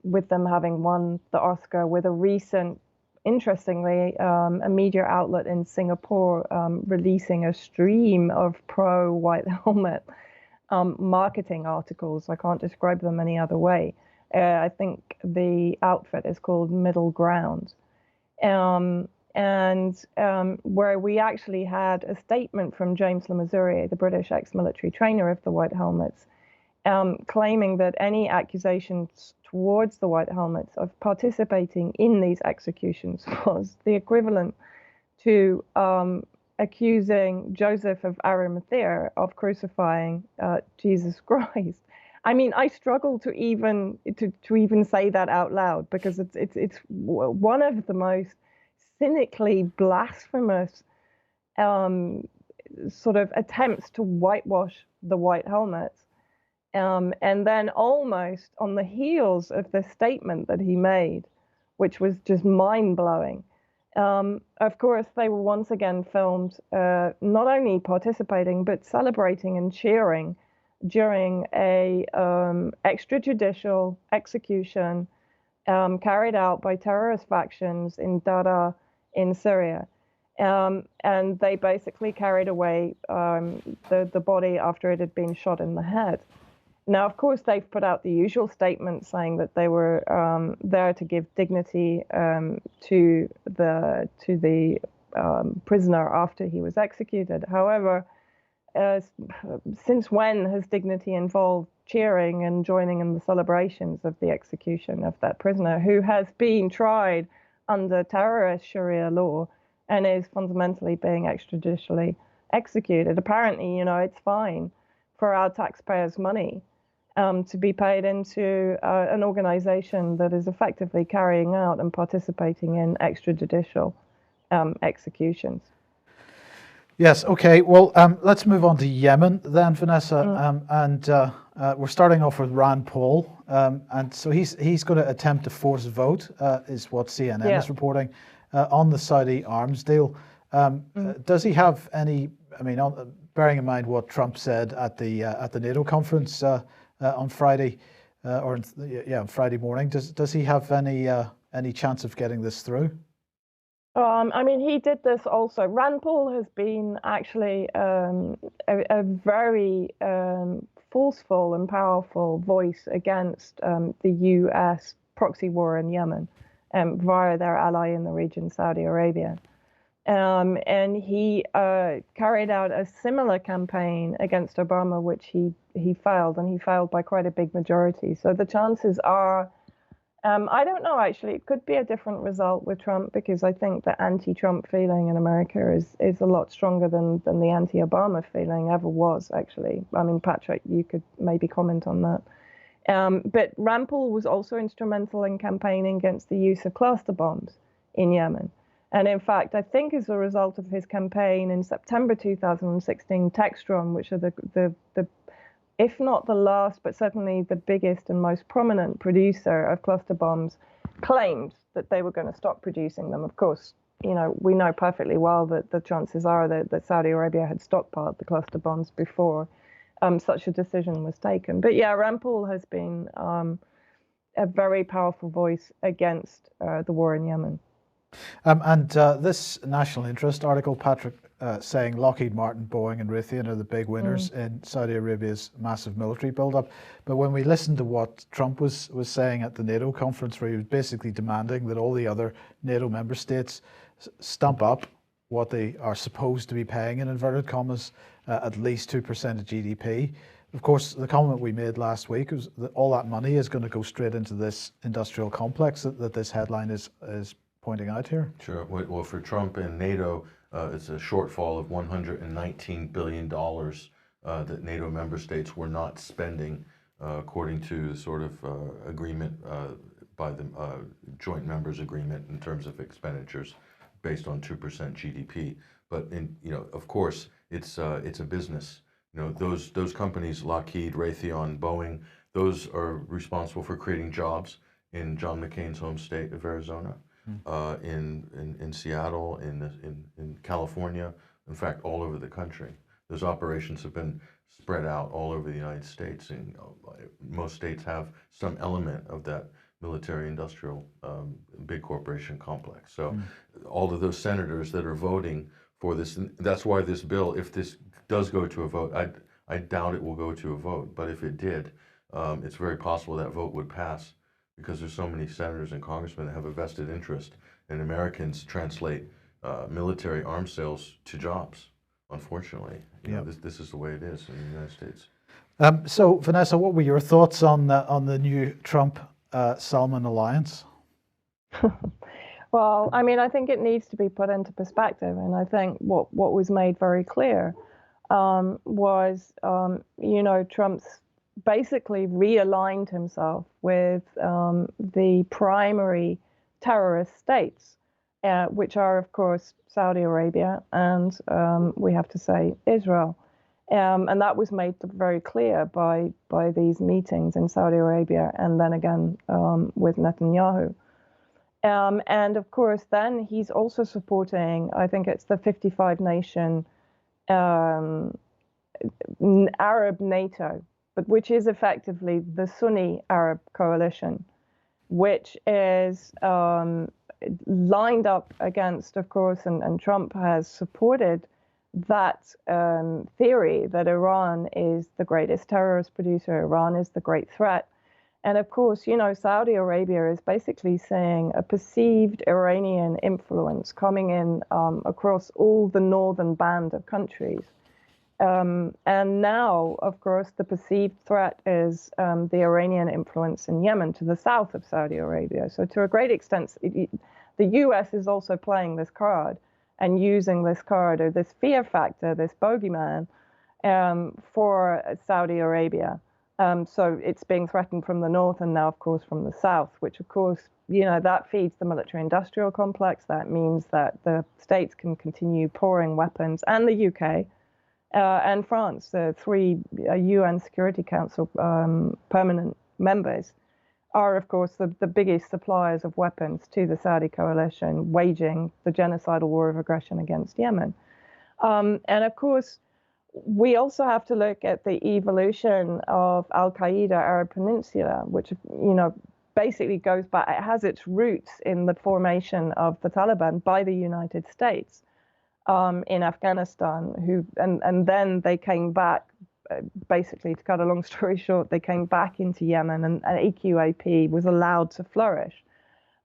with them having won the Oscar with a recent, interestingly, a media outlet in Singapore releasing a stream of pro-white helmet marketing articles. I can't describe them any other way. I think the outfit is called Middle Ground. Where we actually had a statement from James Le Mesurier, the British ex-military trainer of the White Helmets, claiming that any accusations towards the White Helmets of participating in these executions was the equivalent to accusing Joseph of Arimathea of crucifying Jesus Christ. I mean, I struggle to even say that out loud, because it's one of the most cynically blasphemous sort of attempts to whitewash the white helmets. And then almost on the heels of the statement that he made, which was just mind-blowing, of course, they were once again filmed not only participating but celebrating and cheering during a extrajudicial execution carried out by terrorist factions in Dara in Syria. And they basically carried away the body after it had been shot in the head. Now, of course, they've put out the usual statement saying that they were there to give dignity to the prisoner after he was executed. However, since when has dignity involved cheering and joining in the celebrations of the execution of that prisoner, who has been tried under terrorist Sharia law and is fundamentally being extrajudicially executed? Apparently, it's fine for our taxpayers' money to be paid into an organization that is effectively carrying out and participating in extrajudicial executions. Yes, okay. Well, let's move on to Yemen then, Vanessa. We're starting off with Rand Paul. And so he's going to attempt to force a vote, is what CNN is reporting, on the Saudi arms deal. Does he have any, bearing in mind what Trump said at the NATO conference on Friday, on Friday morning, does he have any chance of getting this through? He did this also. Rand Paul has been actually a very forceful and powerful voice against the US proxy war in Yemen via their ally in the region, Saudi Arabia. And he carried out a similar campaign against Obama, which he failed, and he failed by quite a big majority. So the chances are, I don't know, actually, it could be a different result with Trump, because I think the anti-Trump feeling in America is a lot stronger than the anti-Obama feeling ever was, actually. Patrick, you could maybe comment on that. But Rand Paul was also instrumental in campaigning against the use of cluster bombs in Yemen. And in fact, I think as a result of his campaign in September 2016, Textron, which are the if not the last, but certainly the biggest and most prominent producer of cluster bombs, claimed that they were going to stop producing them. Of course, we know perfectly well that the chances are that Saudi Arabia had stockpiled the cluster bombs before such a decision was taken. But yeah, Rand Paul has been a very powerful voice against the war in Yemen. This national interest article, Patrick, saying Lockheed Martin, Boeing and Raytheon are the big winners in Saudi Arabia's massive military buildup. But when we listened to what Trump was saying at the NATO conference, where he was basically demanding that all the other NATO member states stump up what they are supposed to be paying, in inverted commas, at least 2% of GDP. Of course, the comment we made last week was that all that money is going to go straight into this industrial complex that this headline is pointing out here. Sure. Well, for Trump and NATO, it's a shortfall of $119 billion that NATO member states were not spending, according to the sort of agreement by the joint members agreement in terms of expenditures based on 2% GDP. But of course, it's a business. Those companies, Lockheed, Raytheon, Boeing, those are responsible for creating jobs in John McCain's home state of Arizona, in Seattle, in California, in fact, all over the country. Those operations have been spread out all over the United States, and most states have some element of that military-industrial big corporation complex. So all of those senators that are voting for this, and that's why this bill, if this does go to a vote, I doubt it will go to a vote, but if it did, it's very possible that vote would pass, because there's so many senators and congressmen that have a vested interest, and Americans translate military arms sales to jobs. Unfortunately, this is the way it is in the United States. So, Vanessa, what were your thoughts on the new Trump-Salman alliance? Well, I mean, I think it needs to be put into perspective, and I think what was made very clear was, Trump's basically realigned himself with the primary terrorist states, which are, of course, Saudi Arabia and, we have to say, Israel. And that was made very clear by these meetings in Saudi Arabia and then again with Netanyahu. And of course, then he's also supporting, I think it's the 55-nation Arab NATO, but which is effectively the Sunni Arab coalition, which is lined up against, of course, and Trump has supported that theory that Iran is the greatest terrorist producer, Iran is the great threat. And of course, Saudi Arabia is basically seeing a perceived Iranian influence coming in across all the northern band of countries. And now, of course, the perceived threat is the Iranian influence in Yemen to the south of Saudi Arabia. So to a great extent, the US is also playing this card and using this card, or this fear factor, this bogeyman, for Saudi Arabia. So it's being threatened from the north and now, of course, from the south, which, of course, that feeds the military-industrial complex. That means that the states can continue pouring weapons, and the UK and France, the three UN Security Council permanent members, are, of course, the biggest suppliers of weapons to the Saudi coalition, waging the genocidal war of aggression against Yemen. And, of course, we also have to look at the evolution of Al-Qaeda Arab Peninsula, which, basically goes back, it has its roots in the formation of the Taliban by the United States in Afghanistan, and then they came back, basically, to cut a long story short, they came back into Yemen, and AQAP was allowed to flourish.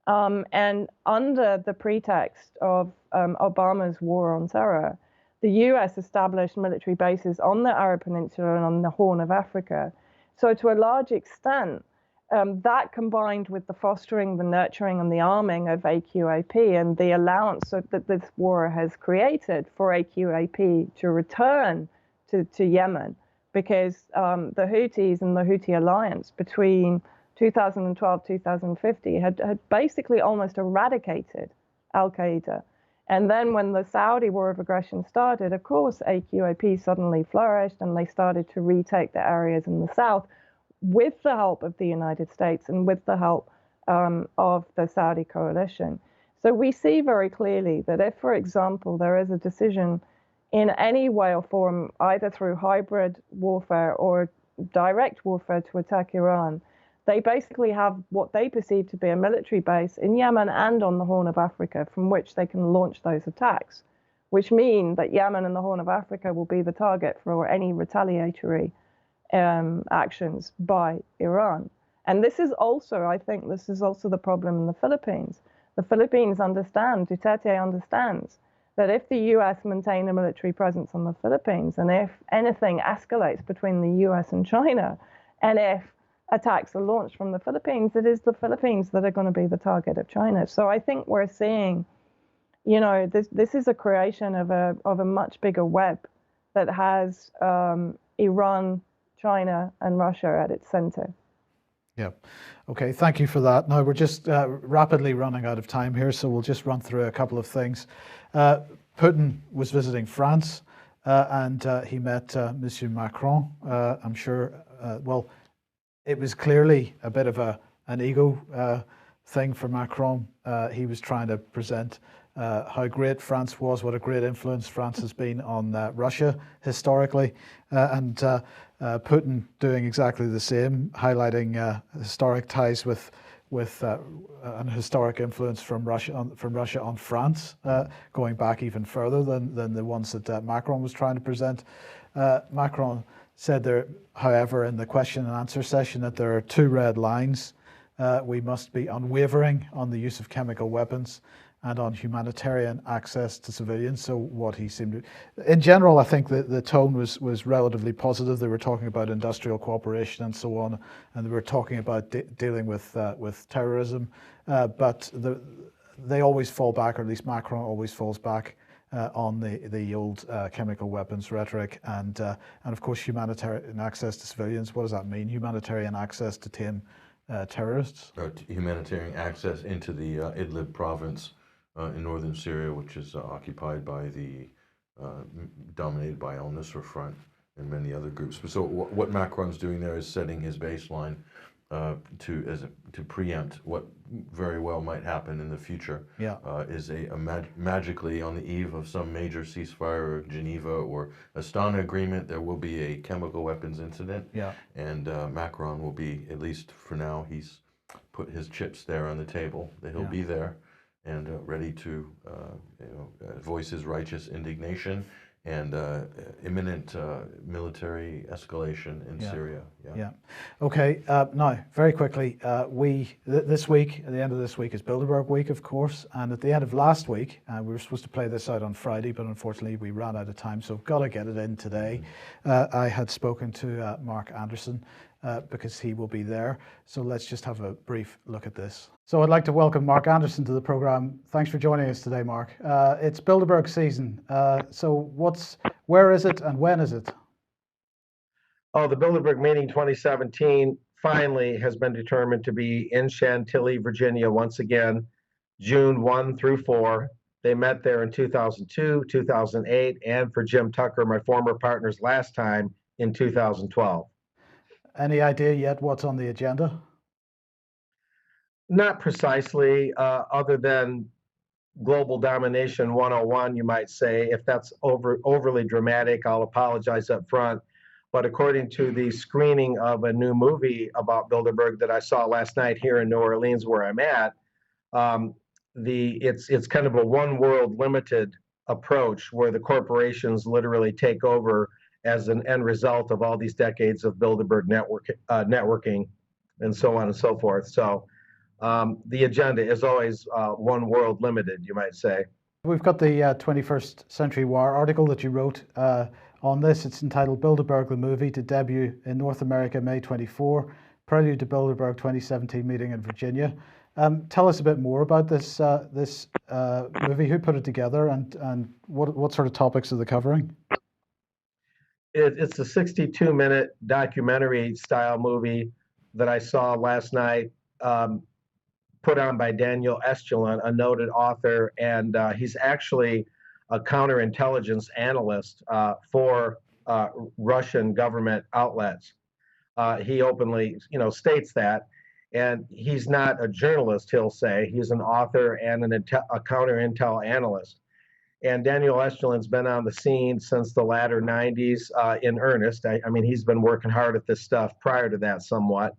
And under the pretext of Obama's war on terror, the US established military bases on the Arab Peninsula and on the Horn of Africa. So to a large extent, that combined with the fostering, the nurturing, and the arming of AQAP and the allowance that this war has created for AQAP to return to Yemen, because the Houthis and the Houthi alliance between 2012-2015 had basically almost eradicated Al-Qaeda. And then when the Saudi war of aggression started, of course, AQAP suddenly flourished and they started to retake the areas in the south with the help of the United States and with the help of the Saudi coalition. So we see very clearly that if, for example, there is a decision in any way or form, either through hybrid warfare or direct warfare to attack Iran, they basically have what they perceive to be a military base in Yemen and on the Horn of Africa from which they can launch those attacks, which mean that Yemen and the Horn of Africa will be the target for any retaliatory actions by Iran. And this is also, I think, this is also the problem in the Philippines. The Philippines understand, Duterte understands, that if the US maintain a military presence on the Philippines, and if anything escalates between the US and China, and if attacks are launched from the Philippines, it is the Philippines that are going to be the target of China. So I think we're seeing, this is a creation of a much bigger web that has Iran, China, and Russia at its center. Yeah. Okay. Thank you for that. Now we're just rapidly running out of time here, so we'll just run through a couple of things. Putin was visiting France, and he met Monsieur Macron. I'm sure. Well, it was clearly a bit of an ego thing for Macron. He was trying to present how great France was, what a great influence France has been on Russia historically, and Putin doing exactly the same, highlighting historic ties with an historic influence from Russia on France, going back even further than the ones that Macron was trying to present. Macron said there, however, in the question and answer session, that there are two red lines. We must be unwavering on the use of chemical weapons and on humanitarian access to civilians. So what he seemed to, in general, I think the tone was relatively positive. They were talking about industrial cooperation and so on, and they were talking about dealing with terrorism. But they always fall back, or at least Macron always falls back on the old chemical weapons rhetoric, and of course humanitarian access to civilians. What does that mean? Humanitarian access to tame terrorists? Humanitarian access into the Idlib province in northern Syria, which is occupied by dominated by al-Nusra Front and many other groups. So what Macron's doing there is setting his baseline to preempt what very well might happen in the future. Yeah. Is magically on the eve of some major ceasefire, Geneva or Astana agreement, there will be a chemical weapons incident. Yeah. And Macron will be, at least for now, he's put his chips there on the table, that he'll be there and ready to voice his righteous indignation and imminent military escalation in Syria. Yeah. Okay. Now, very quickly, this week, at the end of this week, is Bilderberg Week, of course, and at the end of last week, we were supposed to play this out on Friday, but unfortunately we ran out of time, so I've got to get it in today. I had spoken to Mark Anderson because he will be there. So let's just have a brief look at this. So I'd like to welcome Mark Anderson to the program. Thanks for joining us today, Mark. It's Bilderberg season. So where is it and when is it? Oh, the Bilderberg meeting 2017 finally has been determined to be in Chantilly, Virginia once again, June 1 through 4. They met there in 2002, 2008, and for Jim Tucker, my former partner's last time, in 2012. Any idea yet what's on the agenda? Not precisely, other than global domination 101, you might say. If that's overly dramatic, I'll apologize up front. But according to the screening of a new movie about Bilderberg that I saw last night here in New Orleans, where I'm at, it's kind of a one world limited approach where the corporations literally take over as an end result of all these decades of Bilderberg networking and so on and so forth. So the agenda is always one world limited, you might say. We've got the 21st Century War article that you wrote on this. It's entitled Bilderberg the Movie to Debut in North America May 24, Prelude to Bilderberg 2017 Meeting in Virginia. Tell us a bit more about this movie. Who put it together, and what sort of topics are they covering? It's a 62-minute documentary style movie that I saw last night, put on by Daniel Estulin, a noted author, and he's actually a counterintelligence analyst for Russian government outlets. He openly, states that, and he's not a journalist. He'll say he's an author and a counter-intel analyst. And Daniel Estulin's been on the scene since the latter 90s in earnest. I mean, he's been working hard at this stuff prior to that somewhat.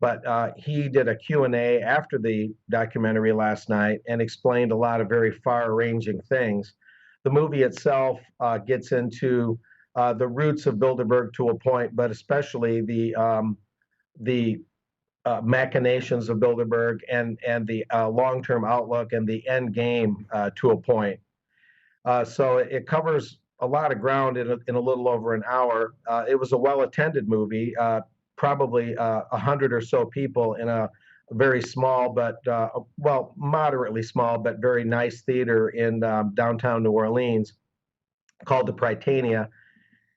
But he did a Q&A after the documentary last night and explained a lot of very far-ranging things. The movie itself gets into the roots of Bilderberg to a point, but especially the machinations of Bilderberg and the long-term outlook and the end game to a point. So it covers a lot of ground in a little over an hour. It was a well-attended movie, probably 100 or so people in a very small, but well, moderately small, but very nice theater in downtown New Orleans called the Prytania.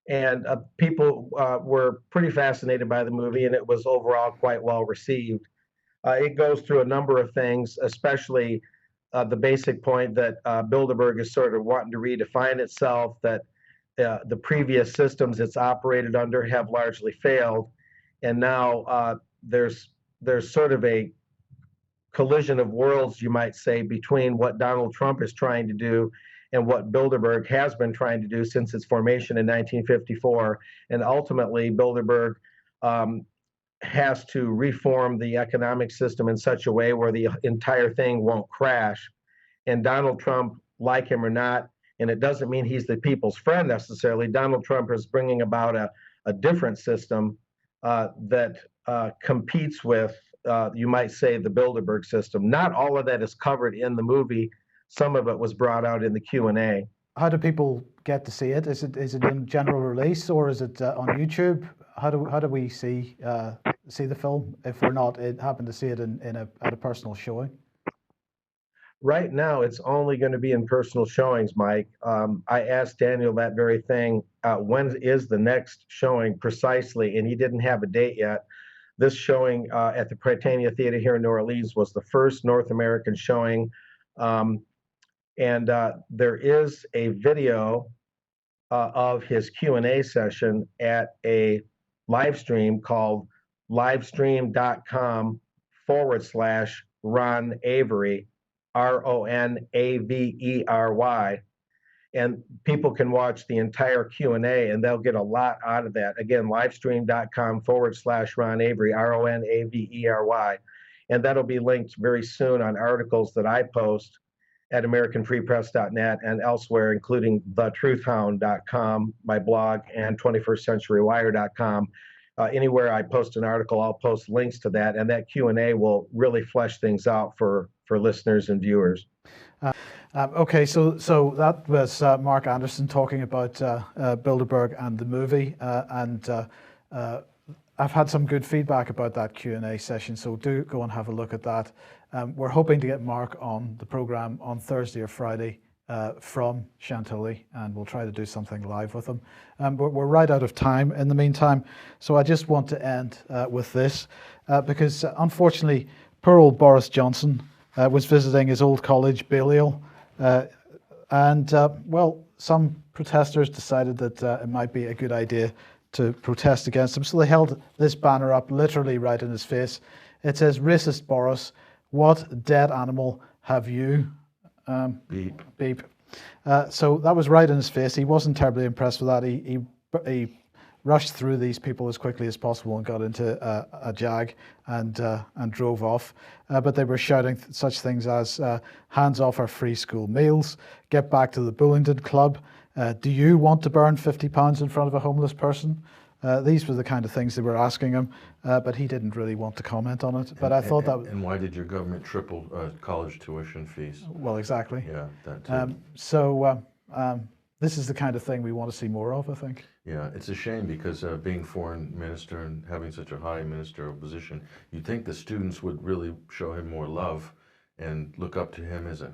And people were pretty fascinated by the movie, and it was overall quite well received. It goes through a number of things, especially the basic point that Bilderberg is sort of wanting to redefine itself, that the previous systems it's operated under have largely failed. And now there's sort of a collision of worlds, you might say, between what Donald Trump is trying to do and what Bilderberg has been trying to do since its formation in 1954. And ultimately, Bilderberg has to reform the economic system in such a way where the entire thing won't crash. And Donald Trump, like him or not, and it doesn't mean he's the people's friend necessarily, Donald Trump is bringing about a different system that competes with, you might say, the Bilderberg system. Not all of that is covered in the movie. Some of it was brought out in the Q&A. How do people get to see it? Is it in general release, or is it on YouTube? How do we see the film if we're not happen to see it at a personal showing? Right now, it's only going to be in personal showings, Mike. I asked Daniel that very thing. When is the next showing precisely? And he didn't have a date yet. This showing at the Prytania Theater here in New Orleans was the first North American showing. And there is a video of his Q&A session at a live stream called livestream.com/Ron Avery, RONAVERY. And people can watch the entire Q&A and they'll get a lot out of that. Again, livestream.com/Ron Avery, RONAVERY. And that'll be linked very soon on articles that I post at AmericanFreePress.net and elsewhere, including thetruthhound.com, my blog, and 21stCenturyWire.com. Anywhere I post an article, I'll post links to that, and that Q&A will really flesh things out for listeners and viewers. Okay, so that was Mark Anderson talking about Bilderberg and the movie, and I've had some good feedback about that Q&A session, so do go and have a look at that. We're hoping to get Mark on the program on Thursday or Friday from Chantilly, and we'll try to do something live with him. But we're right out of time in the meantime, so I just want to end with this, because unfortunately, poor old Boris Johnson was visiting his old college, Beeley, and well, some protesters decided that it might be a good idea to protest against him, so they held this banner up literally right in his face. It says, "Racist Boris, what dead animal have you?" Beep. Beep. So that was right in his face. He wasn't terribly impressed with that. He rushed through these people as quickly as possible and got into a Jag and drove off. But they were shouting such things as, "Hands off our free school meals, get back to the Bullingdon Club, do you want to burn £50 in front of a homeless person?" These were the kind of things they were asking him, but he didn't really want to comment on it. But I thought that... And why did your government triple college tuition fees? Well, exactly. Yeah, that too. This is the kind of thing we want to see more of, I think. Yeah, it's a shame because being foreign minister and having such a high ministerial position, you'd think the students would really show him more love and look up to him as an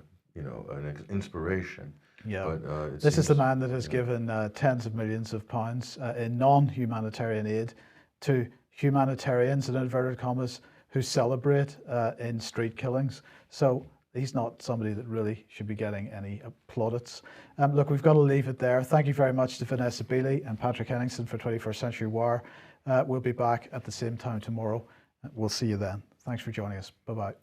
inspiration. Yeah, but this is the man that has given tens of millions of pounds in non-humanitarian aid to humanitarians, in inverted commas, who celebrate in street killings. So he's not somebody that really should be getting any plaudits. Look, we've got to leave it there. Thank you very much to Vanessa Beeley and Patrick Henningsen for 21st Century Wire. We'll be back at the same time tomorrow. We'll see you then. Thanks for joining us. Bye-bye.